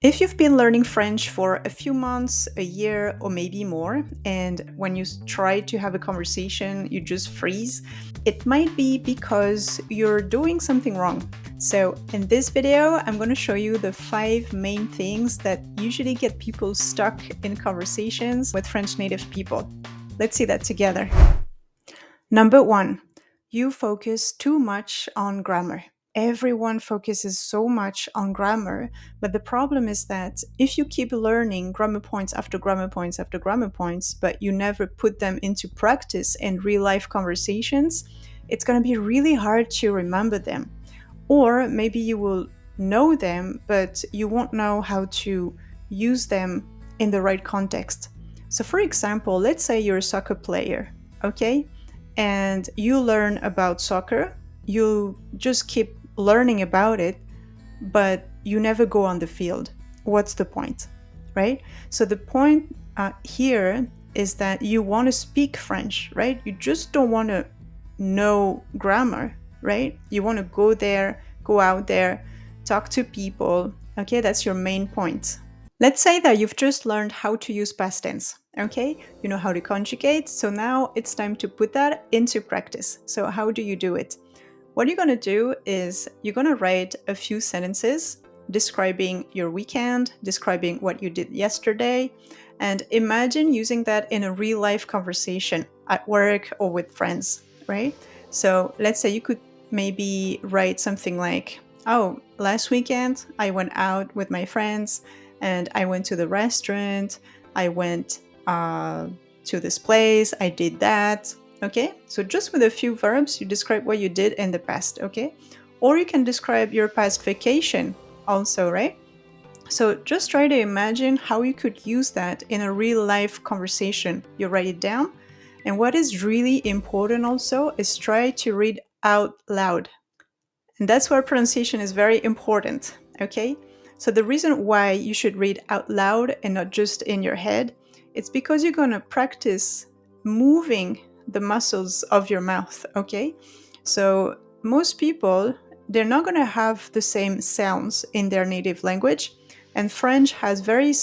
If you've been learning French for a few months, a year, or maybe more, and when you try to have a conversation, you just freeze, it might be because you're doing something wrong. So, in this video, I'm going to show you the 5 main things that usually get people stuck in conversations with French native people. Let's see that together. Number 1, you focus too much on grammar. Everyone focuses so much on grammar, but the problem is that if you keep learning grammar points after grammar points after grammar points, but you never put them into practice in real life conversations, it's going to be really hard to remember them. Or maybe you will know them, but you won't know how to use them in the right context. So, for example, let's say you're a soccer player, okay? And you learn about soccer, you just keep learning about it, but you never go on the field. What's the point, right? So the point here is that you want to speak French, right? You just don't want to know grammar, right? You want to go there, go out there, talk to people. Okay, that's your main point. Let's say that you've just learned how to use past tense. Okay, you know how to conjugate. So now it's time to put that into practice. So, how do you do it? What you're going to do is you're going to write a few sentences describing your weekend, describing what you did yesterday, and imagine using that in a real life conversation at work or with friends, right? So let's say you could maybe write something like, oh, last weekend I went out with my friends and I went to the restaurant, I went to this place, I did that. Okay, so just with a few verbs, you describe what you did in the past, okay? Or you can describe your past vacation also, right? So just try to imagine how you could use that in a real life conversation. You write it down. And what is really important also is try to read out loud. And that's where pronunciation is very important, okay? So the reason why you should read out loud and not just in your head, it's because you're going to practice moving the muscles of your mouth, okay? So most people, they're not going to have the same sounds in their native language, and French has very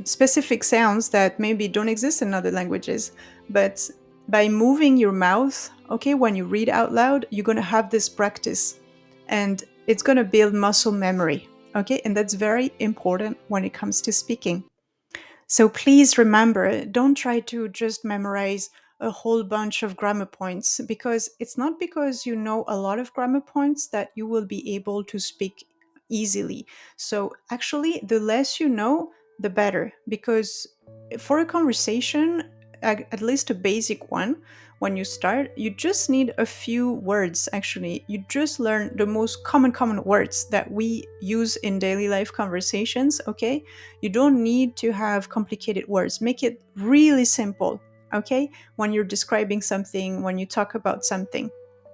specific sounds that maybe don't exist in other languages. But by moving your mouth, okay, when you read out loud, you're going to have this practice and it's going to build muscle memory, okay? And that's very important when it comes to speaking. So please remember, don't try to just memorize a whole bunch of grammar points, because it's not because you know a lot of grammar points that you will be able to speak easily. So actually, the less you know, the better, because for a conversation, at least a basic one, when you start, you just need a few words. Actually, you just learn the most common words that we use in daily life conversations, okay? You don't need to have complicated words. Make it really simple, okay? When you're describing something, when you talk about something.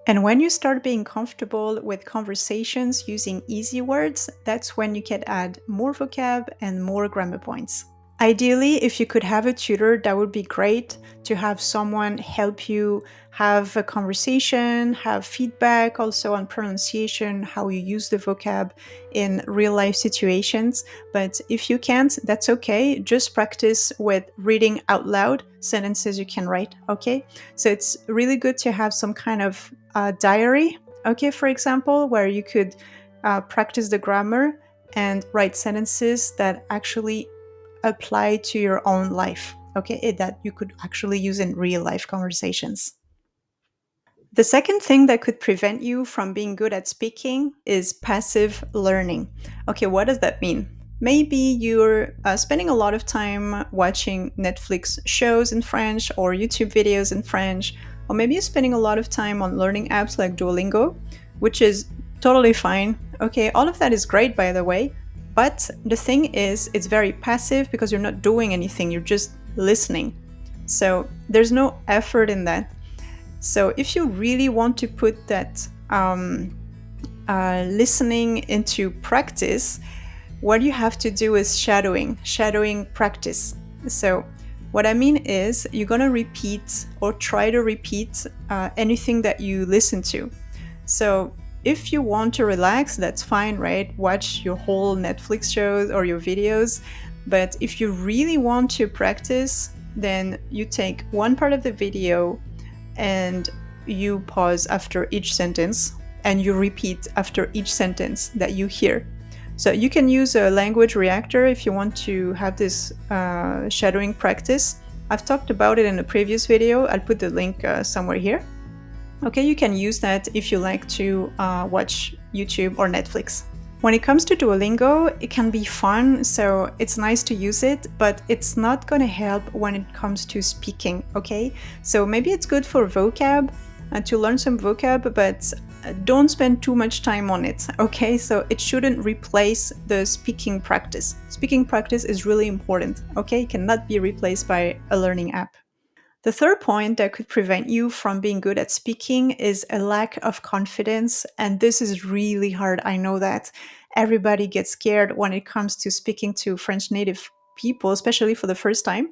And when you start being comfortable with conversations using easy words, that's when you can add more vocab and more grammar points. Ideally, if you could have a tutor, that would be great, to have someone help you have a conversation, have feedback also on pronunciation, how you use the vocab in real life situations. But if you can't, that's okay. Just practice with reading out loud sentences you can write, okay? So it's really good to have some kind of diary, okay, for example, where you could practice the grammar and write sentences that actually apply to your own life, okay, that you could actually use in real life conversations. The second thing that could prevent you from being good at speaking is passive learning. Okay, what does that mean? Maybe you're spending a lot of time watching Netflix shows in French or YouTube videos in French, or maybe you're spending a lot of time on learning apps like Duolingo, which is totally fine. Okay, all of that is great, by the way. But the thing is, it's very passive because you're not doing anything, you're just listening. So there's no effort in that. So if you really want to put that listening into practice, what you have to do is shadowing practice. So what I mean is you're going to repeat or try to repeat anything that you listen to. So if you want to relax, that's fine, right? Watch your whole Netflix shows or your videos. But if you really want to practice, then you take one part of the video and you pause after each sentence and you repeat after each sentence that you hear. So you can use a language reactor if you want to have this shadowing practice. I've talked about it in a previous video. I'll put the link somewhere here. Okay, you can use that if you like to watch YouTube or Netflix. When it comes to Duolingo, it can be fun, so it's nice to use it, but it's not going to help when it comes to speaking, okay? So maybe it's good for vocab, to learn some vocab, but don't spend too much time on it, okay? So it shouldn't replace the speaking practice. Speaking practice is really important, okay? It cannot be replaced by a learning app. The third point that could prevent you from being good at speaking is a lack of confidence. And this is really hard. I know that everybody gets scared when it comes to speaking to French native people, especially for the first time.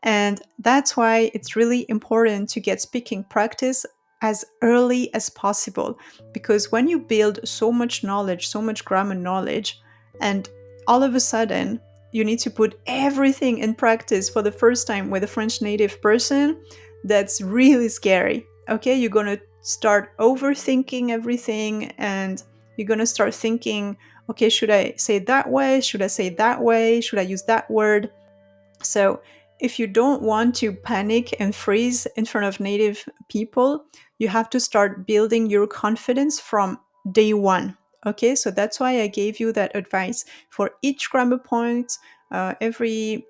And that's why it's really important to get speaking practice as early as possible. Because when you build so much knowledge, so much grammar knowledge, and all of a sudden you need to put everything in practice for the first time with a French native person, that's really scary. Okay, you're going to start overthinking everything and you're going to start thinking, okay, should I say it that way? Should I say it that way? Should I use that word? So, if you don't want to panic and freeze in front of native people, you have to start building your confidence from day one. Okay, so that's why I gave you that advice. For each grammar point, every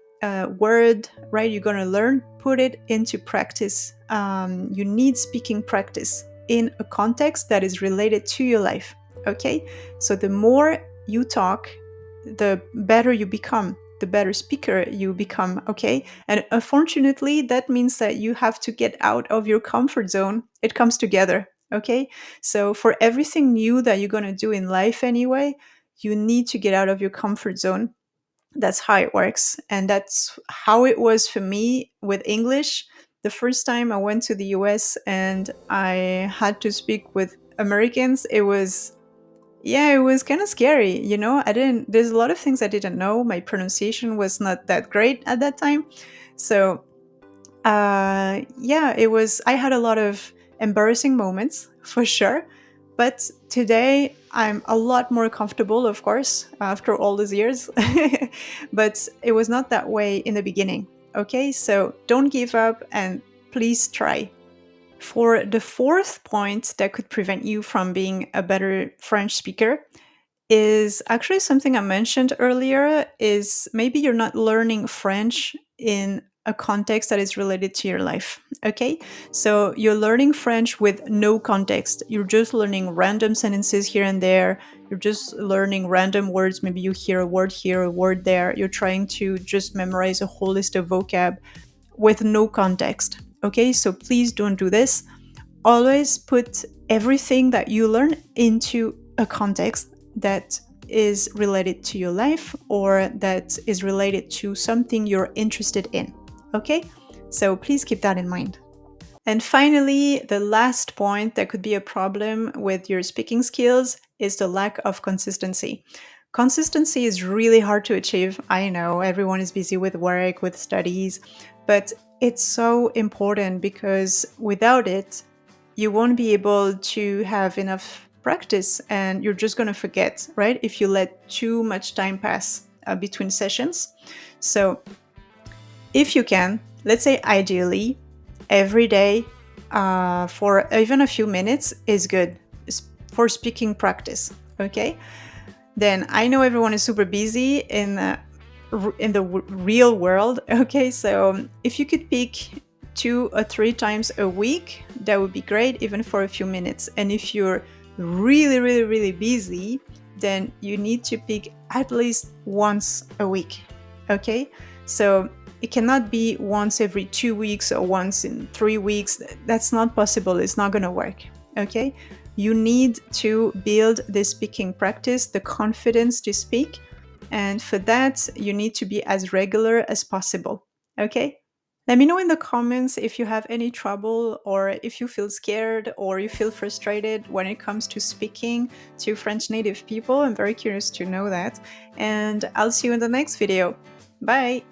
word, right, you're going to learn, put it into practice. You need speaking practice in a context that is related to your life. Okay, so the more you talk, the better you become, the better speaker you become, okay? And unfortunately, that means that you have to get out of your comfort zone. It comes together, okay? So for everything new that you're going to do in life anyway, you need to get out of your comfort zone. That's how it works. And that's how it was for me with English. The first time I went to the US and I had to speak with Americans, it was, yeah, it was kind of scary. There's a lot of things I didn't know. My pronunciation was not that great at that time. So, yeah, I had a lot of embarrassing moments for sure. But today I'm a lot more comfortable, of course, after all these years. But it was not that way in the beginning. Okay, so don't give up and please try. For the fourth point that could prevent you from being a better French speaker is actually something I mentioned earlier, is maybe you're not learning French in a context that is related to your life. Okay? So you're learning French with no context. You're just learning random sentences here and there. You're just learning random words. Maybe you hear a word here, a word there. You're trying to just memorize a whole list of vocab with no context. Okay? So please don't do this. Always put everything that you learn into a context that is related to your life or that is related to something you're interested in. Okay? So please keep that in mind. And finally, the last point that could be a problem with your speaking skills is the lack of consistency. Consistency is really hard to achieve. I know everyone is busy with work, with studies, but it's so important because without it, you won't be able to have enough practice and you're just going to forget, right? If you let too much time pass between sessions. So, if you can, let's say ideally, every day for even a few minutes is good for speaking practice. Okay, then I know everyone is super busy in the real world. Okay, so if you could pick 2 or 3 times a week, that would be great, even for a few minutes. And if you're really, really, really busy, then you need to pick at least once a week. Okay, so it cannot be once every 2 weeks or once in 3 weeks. That's not possible. It's not going to work. Okay, you need to build the speaking practice, the confidence to speak. And for that, you need to be as regular as possible. Okay? Let me know in the comments if you have any trouble, or if you feel scared or you feel frustrated when it comes to speaking to French native people. I'm very curious to know that. And I'll see you in the next video. Bye.